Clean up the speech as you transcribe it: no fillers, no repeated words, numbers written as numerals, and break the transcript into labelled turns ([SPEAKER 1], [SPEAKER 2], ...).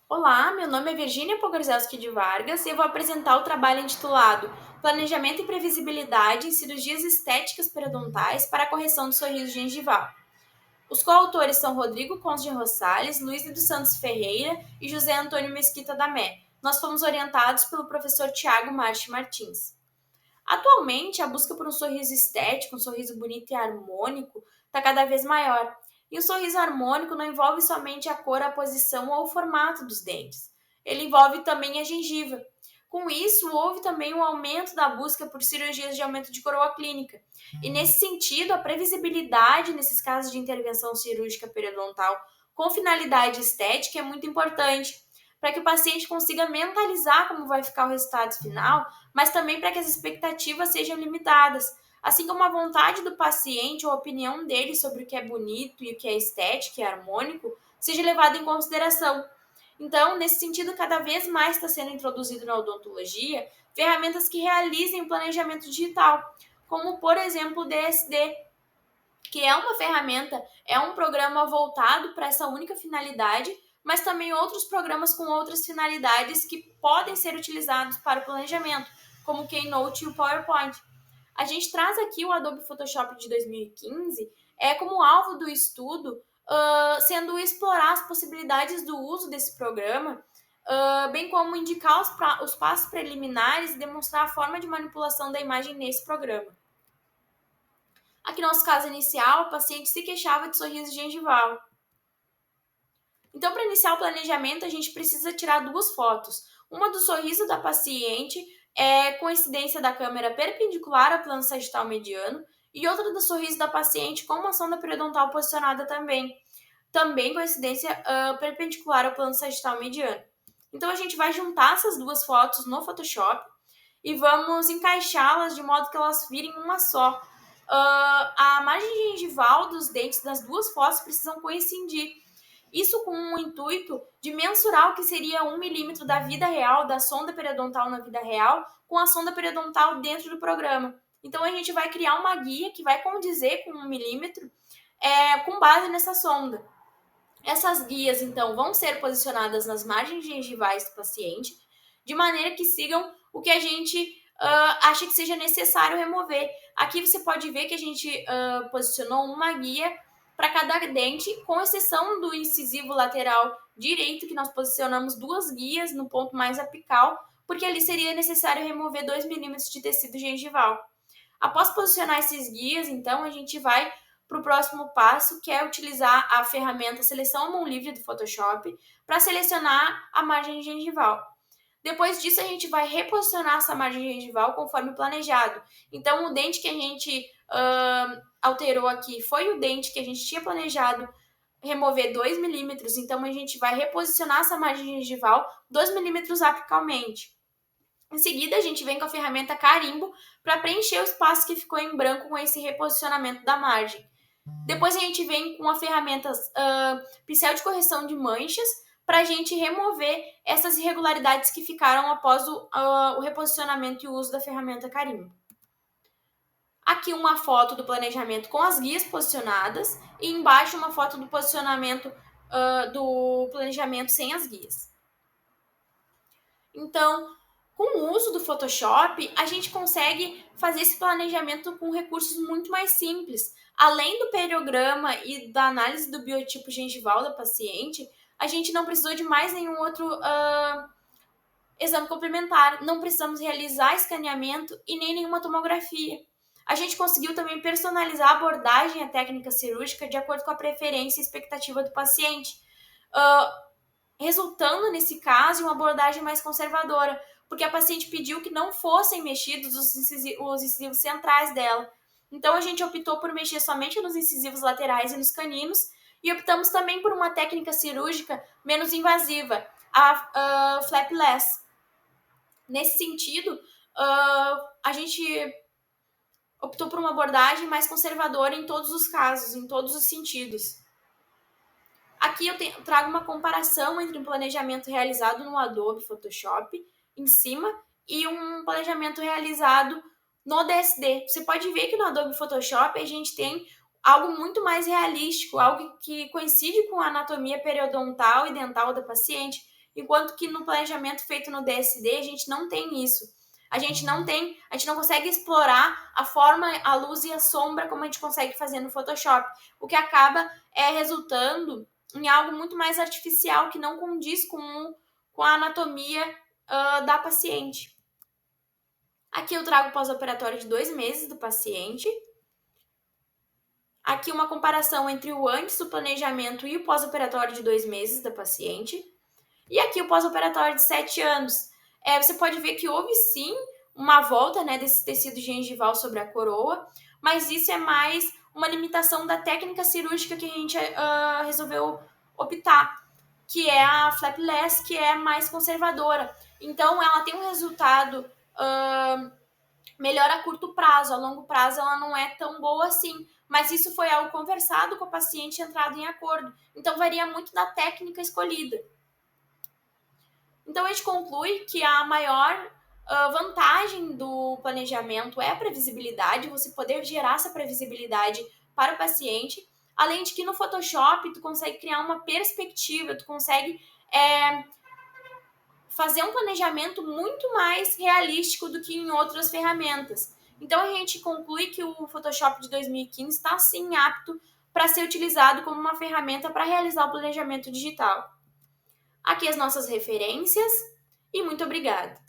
[SPEAKER 1] Olá, meu nome é Virgínia Pogorzelski de Vargas e eu vou apresentar o trabalho intitulado Planejamento e Previsibilidade em Cirurgias Estéticas Periodontais para a Correção do Sorriso Gengival. Os coautores são Rodrigo Cons de Rosales, Luiz dos Santos Ferreira e José Antônio Mesquita da Mé. Nós fomos orientados pelo professor Tiago Marchi Martins. Atualmente, a busca por um sorriso estético, um sorriso bonito e harmônico, está cada vez maior. E o sorriso harmônico não envolve somente a cor, a posição ou o formato dos dentes. Ele envolve também a gengiva. Com isso, houve também um aumento da busca por cirurgias de aumento de coroa clínica. E nesse sentido, a previsibilidade nesses casos de intervenção cirúrgica periodontal com finalidade estética é muito importante, para que o paciente consiga mentalizar como vai ficar o resultado final, mas também para que as expectativas sejam limitadas, assim como a vontade do paciente ou a opinião dele sobre o que é bonito e o que é estético e harmônico seja levada em consideração. Então, nesse sentido, cada vez mais está sendo introduzido na odontologia ferramentas que realizem o planejamento digital, como, por exemplo, o DSD, que é uma ferramenta, é um programa voltado para essa única finalidade, mas também outros programas com outras finalidades que podem ser utilizados para o planejamento, como o Keynote e o PowerPoint. A gente traz aqui o Adobe Photoshop de 2015 como alvo do estudo, sendo explorar as possibilidades do uso desse programa, bem como indicar os passos preliminares e demonstrar a forma de manipulação da imagem nesse programa. Aqui no nosso caso inicial, a paciente se queixava de sorriso gengival. Então, para iniciar o planejamento, a gente precisa tirar duas fotos. Uma do sorriso da paciente, com incidência da câmera perpendicular ao plano sagital mediano, e outra do sorriso da paciente com uma sonda periodontal posicionada também com incidência perpendicular ao plano sagital mediano. Então, a gente vai juntar essas duas fotos no Photoshop e vamos encaixá-las de modo que elas virem uma só. A margem gengival dos dentes das duas fotos precisam coincidir. Isso com o intuito de mensurar o que seria 1 milímetro da vida real, da sonda periodontal na vida real, com a sonda periodontal dentro do programa. Então, a gente vai criar uma guia que vai condizer com 1 milímetro com base nessa sonda. Essas guias, então, vão ser posicionadas nas margens gengivais do paciente, de maneira que sigam o que a gente acha que seja necessário remover. Aqui você pode ver que a gente posicionou uma guia para cada dente, com exceção do incisivo lateral direito, que nós posicionamos duas guias no ponto mais apical, porque ali seria necessário remover 2 milímetros de tecido gengival. Após posicionar esses guias, então, a gente vai para o próximo passo, que é utilizar a ferramenta Seleção à Mão Livre do Photoshop para selecionar a margem gengival. Depois disso, a gente vai reposicionar essa margem gengival conforme planejado. Então, o dente que a gente alterou aqui foi o dente que a gente tinha planejado remover 2 milímetros, então a gente vai reposicionar essa margem gengival 2 milímetros apicalmente. Em seguida, a gente vem com a ferramenta Carimbo para preencher o espaço que ficou em branco com esse reposicionamento da margem. Depois a gente vem com a ferramenta pincel de correção de manchas para a gente remover essas irregularidades que ficaram após o reposicionamento e o uso da ferramenta Carimbo. Aqui uma foto do planejamento com as guias posicionadas e embaixo uma foto do posicionamento do planejamento sem as guias. Então, com o uso do Photoshop, a gente consegue fazer esse planejamento com recursos muito mais simples. Além do periograma e da análise do biotipo gengival da paciente, a gente não precisou de mais nenhum outro exame complementar. Não precisamos realizar escaneamento e nem nenhuma tomografia. A gente conseguiu também personalizar a abordagem à técnica cirúrgica de acordo com a preferência e expectativa do paciente, resultando, nesse caso, em uma abordagem mais conservadora, porque a paciente pediu que não fossem mexidos os incisivos centrais dela. Então, a gente optou por mexer somente nos incisivos laterais e nos caninos, e optamos também por uma técnica cirúrgica menos invasiva, a flapless. Nesse sentido, a gente optou por uma abordagem mais conservadora em todos os casos, em todos os sentidos. Aqui eu trago uma comparação entre um planejamento realizado no Adobe Photoshop, em cima, e um planejamento realizado no DSD. Você pode ver que no Adobe Photoshop a gente tem algo muito mais realístico, algo que coincide com a anatomia periodontal e dental da paciente, enquanto que no planejamento feito no DSD a gente não tem isso. A gente não consegue explorar a forma, a luz e a sombra como a gente consegue fazer no Photoshop, o que acaba resultando em algo muito mais artificial, que não condiz com a anatomia da paciente. Aqui eu trago o pós-operatório de 2 meses do paciente. Aqui uma comparação entre o antes do planejamento e o pós-operatório de 2 meses da paciente. E aqui o pós-operatório de 7 anos. Você pode ver que houve sim uma volta, né, desse tecido gengival sobre a coroa, mas isso é mais uma limitação da técnica cirúrgica que a gente resolveu optar, que é a flapless, que é mais conservadora. Então ela tem um resultado melhor a curto prazo, a longo prazo ela não é tão boa assim. Mas isso foi algo conversado com o paciente e entrado em acordo. Então varia muito da técnica escolhida. Então a gente conclui que a maior vantagem do planejamento é a previsibilidade, você poder gerar essa previsibilidade para o paciente, além de que no Photoshop tu consegue criar uma perspectiva, tu consegue fazer um planejamento muito mais realístico do que em outras ferramentas. Então a gente conclui que o Photoshop de 2015 está sim apto para ser utilizado como uma ferramenta para realizar o planejamento digital. Aqui as nossas referências e muito obrigada!